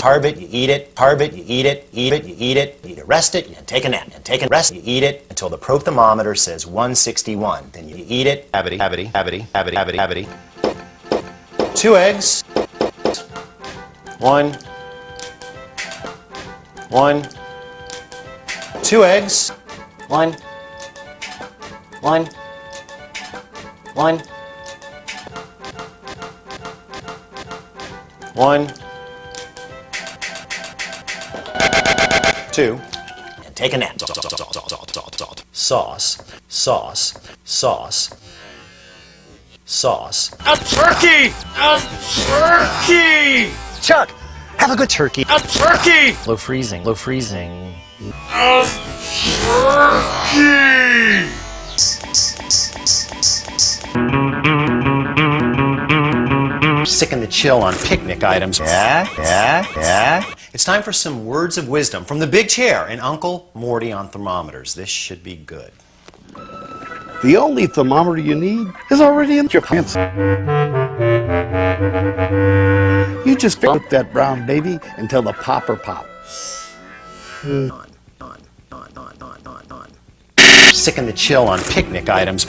Carve it, you eat it, carve it, you eat it, eat it, you eat it, you rest it, you take a nap, and take a rest, you eat it until the pro-thermometer says 161. Then you eat it, habity, habity, habity, habity, habity, habity. 2 eggs. 1. 2 eggs. 1. 1. 1. 1. 2. And take a nap. Sauce. Sauce. Sauce. Sauce. A turkey! A turkey! Chuck, have a good turkey. A turkey! Low freezing. Low freezing. A turkey! Sicken the chill on picnic items. Yeah. It's time for some words of wisdom from the big chair and Uncle Morty on thermometers. This should be good. The only thermometer you need is already in your pants. You just flip that brown baby until the popper pops. Sicken the chill on picnic items.